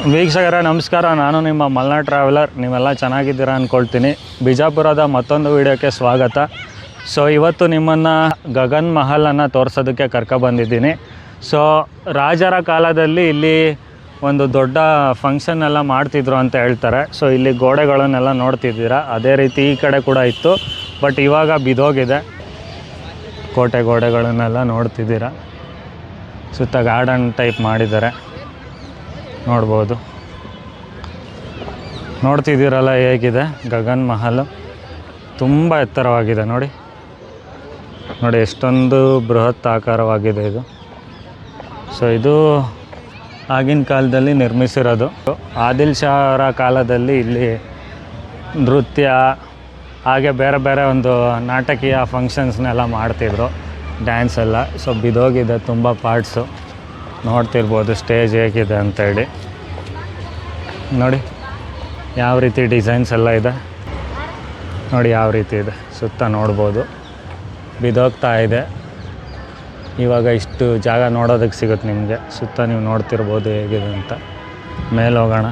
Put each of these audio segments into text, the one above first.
ವೀಕ್ಷಕರೇ ನಮಸ್ಕಾರ, ನಾನು ನಿಮ್ಮ ಮಲ್ನಾಡ್ ಟ್ರಾವೆಲರ್. ನೀವೆಲ್ಲ ಚೆನ್ನಾಗಿದ್ದೀರಾ ಅಂದ್ಕೊಳ್ತೀನಿ. ಬಿಜಾಪುರದ ಮತ್ತೊಂದು ವಿಡಿಯೋಕ್ಕೆ ಸ್ವಾಗತ. ಸೊ ಇವತ್ತು ನಿಮ್ಮನ್ನು ಗಗನ್ ಮಹಲನ್ನು ತೋರಿಸೋದಕ್ಕೆ ಕರ್ಕೊಬಂದಿದ್ದೀನಿ. ಸೊ ರಾಜರ ಕಾಲದಲ್ಲಿ ಇಲ್ಲಿ ಒಂದು ದೊಡ್ಡ ಫಂಕ್ಷನ್ ಎಲ್ಲ ಮಾಡ್ತಿದ್ರು ಅಂತ ಹೇಳ್ತಾರೆ. ಸೊ ಇಲ್ಲಿ ಗೋಡೆಗಳನ್ನೆಲ್ಲ ನೋಡ್ತಿದ್ದೀರಾ, ಅದೇ ರೀತಿ ಈ ಕಡೆ ಕೂಡ ಇತ್ತು, ಬಟ್ ಇವಾಗ ಬಿದೋಗಿದೆ. ಕೋಟೆ ಗೋಡೆಗಳನ್ನೆಲ್ಲ ನೋಡ್ತಿದ್ದೀರಾ, ಸುತ್ತ ಗಾರ್ಡನ್ ಟೈಪ್ ಮಾಡಿದ್ದಾರೆ, ನೋಡ್ಬೋದು. ನೋಡ್ತಿದ್ದೀರಲ್ಲ ಹೇಗಿದೆ ಗಗನ್ ಮಹಲ್, ತುಂಬ ಎತ್ತರವಾಗಿದೆ. ನೋಡಿ ಎಷ್ಟೊಂದು ಬೃಹತ್ ಆಕಾರವಾಗಿದೆ ಇದು. ಸೊ ಇದು ಆಗಿನ ಕಾಲದಲ್ಲಿ ನಿರ್ಮಿಸಿರೋದು. ಆದಿಲ್ ಶಾಹರ ಕಾಲದಲ್ಲಿ ಇಲ್ಲಿ ನೃತ್ಯ ಹಾಗೆ ಬೇರೆ ಬೇರೆ ಒಂದು ನಾಟಕೀಯ ಫಂಕ್ಷನ್ಸ್ನೆಲ್ಲ ಮಾಡ್ತಿದ್ರು, ಡ್ಯಾನ್ಸ್ ಎಲ್ಲ. ಸೊ ಬಿದೋಗಿದೆ ತುಂಬ ಪಾರ್ಟ್ಸು, ನೋಡ್ತಿರ್ಬೋದು ಸ್ಟೇಜ್ ಹೇಗಿದೆ ಅಂತೇಳಿ. ನೋಡಿ ಯಾವ ರೀತಿ ಡಿಸೈನ್ಸ್ ಎಲ್ಲ ಇದೆ, ನೋಡಿ ಯಾವ ರೀತಿ ಇದೆ, ಸುತ್ತ ನೋಡ್ಬೋದು. ಬಿದೋಗ್ತಾ ಇದೆ. ಇವಾಗ ಇಷ್ಟು ಜಾಗ ನೋಡೋದಕ್ಕೆ ಸಿಗುತ್ತೆ ನಿಮಗೆ, ಸುತ್ತ ನೀವು ನೋಡ್ತಿರ್ಬೋದು ಹೇಗಿದೆ ಅಂತ. ಮೇಲೆ ಹೋಗೋಣ.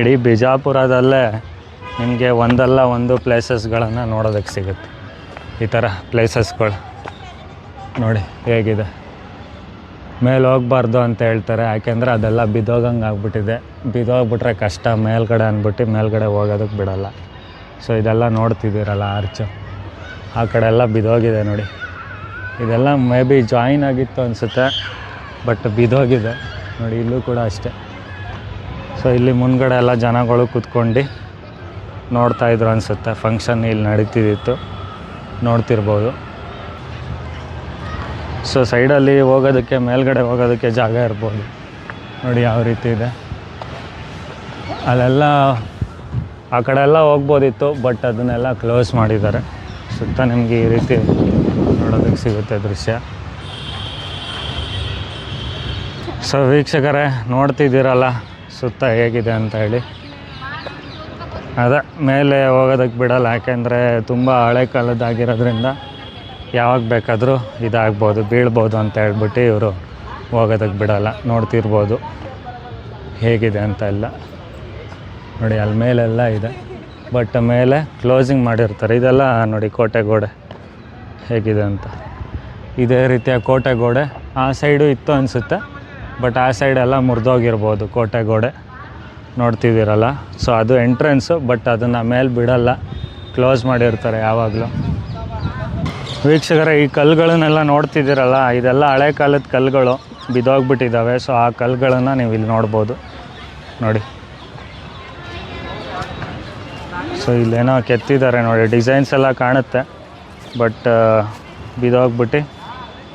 ಇಡೀ ಬಿಜಾಪುರದಲ್ಲೇ ನಿಮಗೆ ಒಂದಲ್ಲ ಒಂದು ಪ್ಲೇಸಸ್ಗಳನ್ನು ನೋಡೋದಕ್ಕೆ ಸಿಗುತ್ತೆ. ಈ ಥರ ಪ್ಲೇಸಸ್ಗಳು ನೋಡಿ ಹೇಗಿದೆ. ಮೇಲೆ ಹೋಗ್ಬಾರ್ದು ಅಂತ ಹೇಳ್ತಾರೆ, ಯಾಕೆಂದರೆ ಅದೆಲ್ಲ ಬಿದೋಗಂಗೆ ಆಗ್ಬಿಟ್ಟಿದೆ. ಬಿದೋಗ್ಬಿಟ್ರೆ ಕಷ್ಟ ಮೇಲ್ಗಡೆ ಅಂದ್ಬಿಟ್ಟು ಮೇಲ್ಗಡೆ ಹೋಗೋದಕ್ಕೆ ಬಿಡೋಲ್ಲ. ಸೊ ಇದೆಲ್ಲ ನೋಡ್ತಿದ್ದೀರಲ್ಲ ಆರ್ಚು, ಆ ಕಡೆ ಎಲ್ಲ ಬಿದೋಗಿದೆ ನೋಡಿ. ಇದೆಲ್ಲ ಮೇ ಬಿ ಜಾಯಿನ್ ಆಗಿತ್ತು ಅನಿಸುತ್ತೆ, ಬಟ್ ಬಿದೋಗಿದೆ ನೋಡಿ. ಇಲ್ಲೂ ಕೂಡ ಅಷ್ಟೇ. ಸೊ ಇಲ್ಲಿ ಮುಂದ್ಗಡೆ ಎಲ್ಲ ಜನಗಳು ಕೂತ್ಕೊಂಡು ನೋಡ್ತಾಯಿದ್ರು ಅನಿಸುತ್ತೆ. ಫಂಕ್ಷನ್ ಇಲ್ಲಿ ನಡೀತಿದ್ದಿತ್ತು, ನೋಡ್ತಿರ್ಬೋದು. ಸೊ ಸೈಡಲ್ಲಿ ಹೋಗೋದಕ್ಕೆ, ಮೇಲ್ಗಡೆ ಹೋಗೋದಕ್ಕೆ ಜಾಗ ಇರ್ಬೋದು. ನೋಡಿ ಯಾವ ರೀತಿ ಇದೆ. ಅಲ್ಲೆಲ್ಲ ಆ ಕಡೆ ಎಲ್ಲ ಹೋಗ್ಬೋದಿತ್ತು, ಬಟ್ ಅದನ್ನೆಲ್ಲ ಕ್ಲೋಸ್ ಮಾಡಿದ್ದಾರೆ. ಸುತ್ತ ನಿಮಗೆ ಈ ರೀತಿ ನೋಡೋದಕ್ಕೆ ಸಿಗುತ್ತೆ ದೃಶ್ಯ. ಸೊ ವೀಕ್ಷಕರೇ ನೋಡ್ತಿದ್ದೀರಲ್ಲ ಸುತ್ತ ಹೇಗಿದೆ ಅಂತ ಹೇಳಿ. ಅದೇ ಮೇಲೆ ಹೋಗೋದಕ್ಕೆ ಬಿಡಲ್ಲ, ಯಾಕೆಂದರೆ ತುಂಬ ಹಳೆ ಕಾಲದ್ದಾಗಿರೋದ್ರಿಂದ ಯಾವಾಗ ಬೇಕಾದರೂ ಇದಾಗ್ಬೋದು, ಬೀಳ್ಬೋದು ಅಂತ ಹೇಳ್ಬಿಟ್ಟು ಇವರು ಹೋಗೋದಕ್ಕೆ ಬಿಡಲ್ಲ. ನೋಡ್ತಿರ್ಬೋದು ಹೇಗಿದೆ ಅಂತ ಎಲ್ಲ. ನೋಡಿ ಅಲ್ಲಿ ಮೇಲೆಲ್ಲ ಇದೆ, ಬಟ್ ಮೇಲೆ ಕ್ಲೋಸಿಂಗ್ ಮಾಡಿರ್ತಾರೆ. ಇದೆಲ್ಲ ನೋಡಿ ಕೋಟೆ ಗೋಡೆ ಹೇಗಿದೆ ಅಂತ. ಇದೇ ರೀತಿಯ ಕೋಟೆ ಗೋಡೆ ಆ ಸೈಡು ಇತ್ತು ಅನಿಸುತ್ತೆ, ಬಟ್ ಆ ಸೈಡೆಲ್ಲ ಮುರಿದೋಗಿರ್ಬೋದು ಕೋಟೆ ಗೋಡೆ. ನೋಡ್ತಿದ್ದೀರಲ್ಲ, ಸೊ ಅದು ಎಂಟ್ರೆನ್ಸು, ಬಟ್ ಅದನ್ನು ಮೇಲೆ ಬಿಡಲ್ಲ, ಕ್ಲೋಸ್ ಮಾಡಿರ್ತಾರೆ ಯಾವಾಗಲೂ. ವೀಕ್ಷಕರೇ ಈ ಕಲ್ಲುಗಳನ್ನೆಲ್ಲ ನೋಡ್ತಿದ್ದೀರಲ್ಲ, ಇದೆಲ್ಲ ಹಳೆ ಕಾಲದ ಕಲ್ಲುಗಳು ಬಿದೋಗ್ಬಿಟ್ಟಿದ್ದಾವೆ. ಸೊ ಆ ಕಲ್ಲುಗಳನ್ನು ನೀವು ಇಲ್ಲಿ ನೋಡ್ಬೋದು ನೋಡಿ. ಸೊ ಇಲ್ಲೇನೋ ಕೆತ್ತಿದ್ದಾರೆ ನೋಡಿ, ಡಿಸೈನ್ಸ್ ಎಲ್ಲ ಕಾಣುತ್ತೆ, ಬಟ್ ಬಿದೋಗ್ಬಿಟ್ಟು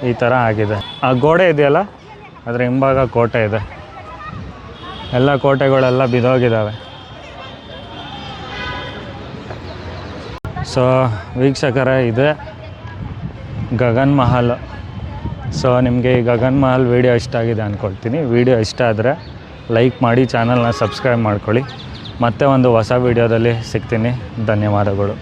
ಈ ಥರ ಆಗಿದೆ. ಆ ಗೋಡೆ ಇದೆಯಲ್ಲ ಅದರ ಹಿಂಭಾಗ ಕೋಟೆ ಇದೆ. ಎಲ್ಲ ಕೋಟೆಗಳೆಲ್ಲ ಬಿದೋಗಿದ್ದಾವೆ. ಸೊ ವೀಕ್ಷಕರೇ ಇದೆ ಗಗನ್ ಮಹಲ್. ಸೊ ನಿಮಗೆ ಈ ಗಗನ್ ಮಹಲ್ ವಿಡಿಯೋ ಇಷ್ಟ ಆಗಿದೆ ಅಂದ್ಕೊಳ್ತೀನಿ. ವಿಡಿಯೋ ಇಷ್ಟ ಆದರೆ ಲೈಕ್ ಮಾಡಿ, ಚಾನಲ್ನ ಸಬ್ಸ್ಕ್ರೈಬ್ ಮಾಡ್ಕೊಳ್ಳಿ. ಮತ್ತೆ ಒಂದು ಹೊಸ ವಿಡಿಯೋದಲ್ಲಿ ಸಿಗ್ತೀನಿ. ಧನ್ಯವಾದಗಳು.